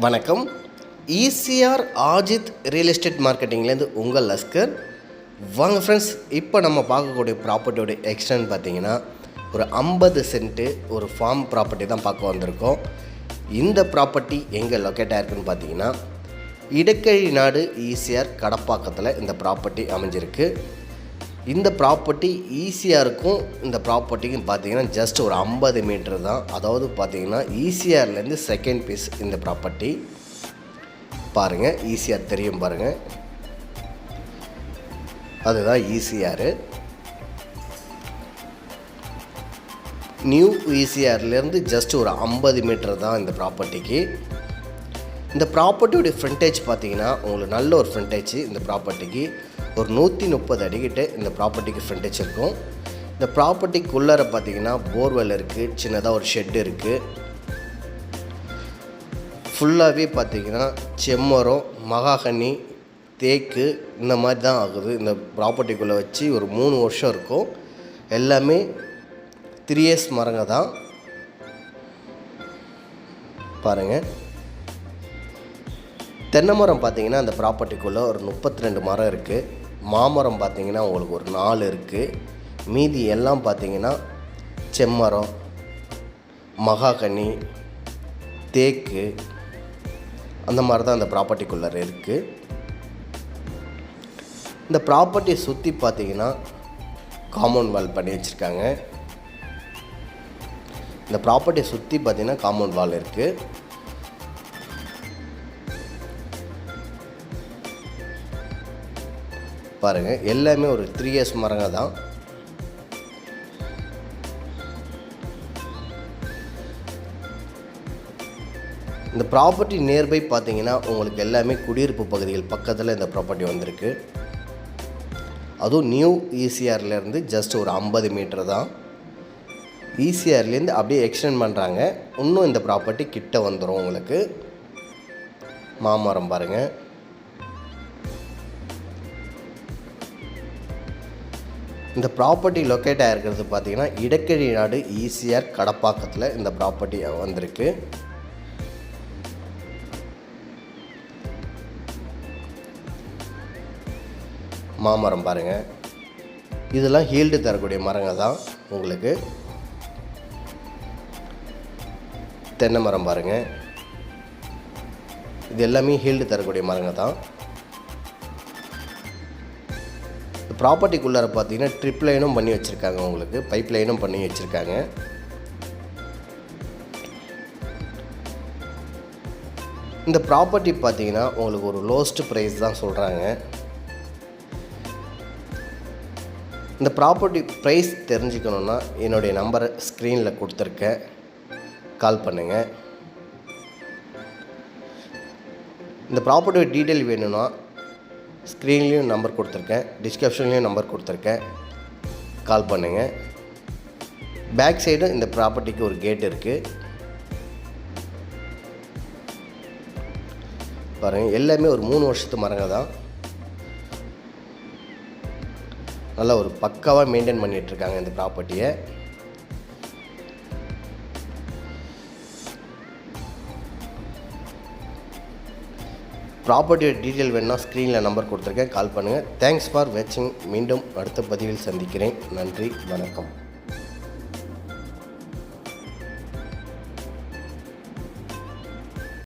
வணக்கம். ECR Aajeedh real estate மார்க்கெட்டிங்லேருந்து உங்கள் லஸ்கர். வாங்க ஃப்ரெண்ட்ஸ், இப்போ நம்ம பார்க்கக்கூடிய ப்ராப்பர்ட்டியோட எக்ஸ்டென்ட் பார்த்தீங்கன்னா ஒரு 50 சென்ட்டு ஒரு ஃபார்ம் ப்ராப்பர்ட்டி தான் பார்க்க வந்திருக்கோம். இந்த ப்ராப்பர்ட்டி எங்கே லொக்கேட் ஆகிருக்குன்னு பார்த்தீங்கன்னா இடக்கழி நாடு ஈசிஆர் கடப்பாக்கத்தில் இந்த ப்ராப்பர்ட்டி அமைஞ்சிருக்கு. இந்த ப்ராப்பர்ட்டி ஈசிஆருக்கும் இந்த ப்ராப்பர்ட்டிக்கும் பார்த்தீங்கன்னா ஜஸ்ட் ஒரு 50 மீட்டர் தான். அதாவது பார்த்தீங்கன்னா ஈசிஆர்லேருந்து செகண்ட் பீஸ் இந்த ப்ராப்பர்ட்டி. பாருங்கள், ஈசிஆர் தெரியும் பாருங்கள், அதுதான் ஈசிஆர். நியூ ஈசிஆர்லேருந்து ஜஸ்ட் ஒரு 50 மீட்டர் தான் இந்த ப்ராப்பர்ட்டிக்கு. இந்த ப்ராப்பர்ட்டியோடைய ஃப்ரண்டேஜ் பார்த்தீங்கன்னா உங்களுக்கு நல்ல ஒரு ஃப்ரண்டேஜ். இந்த ப்ராப்பர்ட்டிக்கு ஒரு 130 அடிக்கிட்ட இந்த ப்ராப்பர்ட்டிக்கு ஃப்ரண்டேஜ் இருக்கும். இந்த ப்ராப்பர்ட்டிக்குள்ளார பார்த்தீங்கன்னா போர்வெல் இருக்குது, சின்னதாக ஒரு ஷெட் இருக்குது. ஃபுல்லாகவே பார்த்தீங்கன்னா செம்மரம், மகாகனி, தேக்கு இந்த மாதிரி தான் ஆகுது. இந்த ப்ராப்பர்ட்டிக்குள்ளே வச்சு ஒரு 3 வருஷம் இருக்கும். எல்லாமே 3 years மரங்க தான். பாருங்கள், தென்னை மரம் பார்த்தீங்கன்னா அந்த ப்ராப்பர்ட்டிக்குள்ளே ஒரு 32 மரம் இருக்குது. மாமரம் பார்த்தீங்கன்னா உங்களுக்கு ஒரு 4 இருக்குது. மீதி எல்லாம் பார்த்தீங்கன்னா செம்மரம், மகாகனி, தேக்கு அந்த மாதிரி தான் அந்த ப்ராப்பர்ட்டிக்குள்ளே இருக்குது. இந்த ப்ராப்பர்ட்டியை சுற்றி பார்த்தீங்கன்னா காம்பவுண்ட் வால் பண்ணி வச்சுருக்காங்க. இந்த ப்ராப்பர்ட்டியை சுற்றி பார்த்தீங்கன்னா காம்பவுண்ட் வால் இருக்குது. பாருங்கள், எல்லாமே ஒரு 3 years மரங்க தான். இந்த ப்ராப்பர்ட்டி நியர்பை பார்த்தீங்கன்னா உங்களுக்கு எல்லாமே குடியிருப்பு பகுதிகள் பக்கத்தில் இந்த ப்ராப்பர்ட்டி வந்திருக்கு. அதுவும் நியூ ஈசிஆர்லேருந்து ஜஸ்ட் ஒரு 50 மீட்டர் தான். ஈசிஆர்லேருந்து அப்படியே எக்ஸ்டெண்ட் பண்ணுறாங்க. இன்னும் இந்த ப்ராப்பர்ட்டி கிட்ட வந்துடும் உங்களுக்கு. மாமரம் பாருங்கள். இந்த ப்ராப்பர்ட்டி லொக்கேட் ஆகிருக்கிறது பார்த்தீங்கன்னா இடக்கழி நாடு ஈசிஆர் கடப்பாக்கத்தில் இந்த ப்ராப்பர்ட்டி வந்திருக்கு. மாமரம் பாருங்கள், இதெல்லாம் ஹீல்டு தரக்கூடிய மரங்க தான் உங்களுக்கு. தென்னை மரம் பாருங்கள், இது எல்லாமே ஹீல்டு தரக்கூடிய மரங்க தான். ப்ராப்பர்ட்டிக்குள்ளார பார்த்தீங்கன்னா ட்ரிப் லைனும் பண்ணி வச்சுருக்காங்க, உங்களுக்கு பைப் லைனும் பண்ணி வச்சுருக்காங்க. இந்த ப்ராப்பர்ட்டி பார்த்தீங்கன்னா உங்களுக்கு ஒரு லோஸ்ட் ப்ரைஸ் தான் சொல்கிறாங்க. இந்த ப்ராப்பர்ட்டி ப்ரைஸ் தெரிஞ்சுக்கணுன்னா என்னுடைய நம்பரை ஸ்க்ரீனில் கொடுத்துருக்கேன், கால் பண்ணுங்கள். இந்த ப்ராப்பர்ட்டி டீட்டெயில் வேணும்னா ஸ்க்ரீன்லேயும் நம்பர் கொடுத்துருக்கேன், டிஸ்கிரிப்ஷன்லேயும் நம்பர் கொடுத்துருக்கேன், கால் பண்ணுங்கள். பேக் சைடு இந்த ப்ராப்பர்ட்டிக்கு ஒரு கேட் இருக்குது. பாருங்கள், எல்லாமே ஒரு 3 வருஷத்து மரங்க தான். நல்லா ஒரு பக்காவாக மெயின்டைன் பண்ணிகிட்ருக்காங்க இந்த ப்ராப்பர்ட்டியை. ப்ராப்பர்ட்டியோட டீட்டெயில் வேணுன்னா ஸ்க்ரீனில் நம்பர் கொடுத்துருக்கேன், கால் பண்ணுங்கள். தேங்க்ஸ் ஃபார் வாட்சிங். மீண்டும் அடுத்த பதிவில் சந்திக்கிறேன். நன்றி, வணக்கம்.